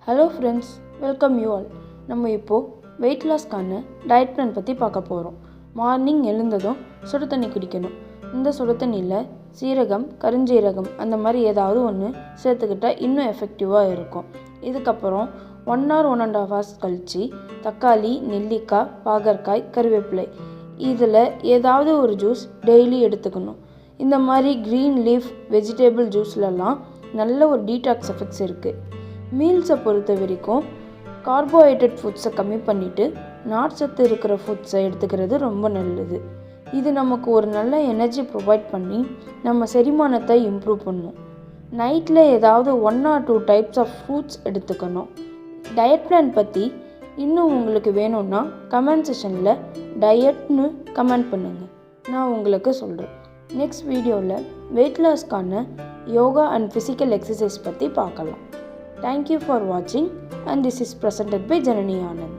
Hello friends, welcome you all. நம்ம இப்போது wait லாஸ்க்கான diet plan பற்றி பார்க்க போகிறோம். மார்னிங் எழுந்ததும் சுடு தண்ணி குடிக்கணும். இந்த சுடு தண்ணியில் சீரகம், கருஞ்சீரகம் அந்த மாதிரி ஏதாவது ஒன்று சேர்த்துக்கிட்டால் இன்னும் எஃபெக்டிவாக இருக்கும். இதுக்கப்புறம் 1 or 1.5 hours கழித்து தக்காளி, நெல்லிக்காய், பாகற்காய், கருவேப்பிலை இதில் ஏதாவது ஒரு ஜூஸ் டெய்லி எடுத்துக்கணும். இந்த மாதிரி க்ரீன் லீஃப் வெஜிடபிள் ஜூஸ்லலாம் நல்ல ஒரு டீடாக்ஸ் எஃபெக்ட்ஸ் இருக்குது. மீல்ஸை பொறுத்த வரைக்கும் கார்போஹைட்ரேட் ஃபுட்ஸை கம்மி பண்ணிவிட்டு நார்ச்சத்து இருக்கிற ஃபுட்ஸை எடுத்துக்கிறது ரொம்ப நல்லது. இது நமக்கு ஒரு நல்ல எனர்ஜி ப்ரொவைட் பண்ணி நம்ம செரிமானத்தை இம்ப்ரூவ் பண்ணும். நைட்டில் ஏதாவது 1 or 2 டைப்ஸ் ஆஃப் ஃப்ரூட்ஸ் எடுத்துக்கணும். டயட் பிளான் பற்றி இன்னும் உங்களுக்கு வேணும்னா கமெண்ட் செஷனில் டயட்னு கமெண்ட் பண்ணுங்கள், நான் உங்களுக்கு சொல்கிறேன். நெக்ஸ்ட் வீடியோவில் வெயிட் லாஸ்க்கான யோகா அண்ட் ஃபிசிக்கல் எக்ஸசைஸ் பற்றி பார்க்கலாம். Thank you for watching, and this is presented by Janani Anand.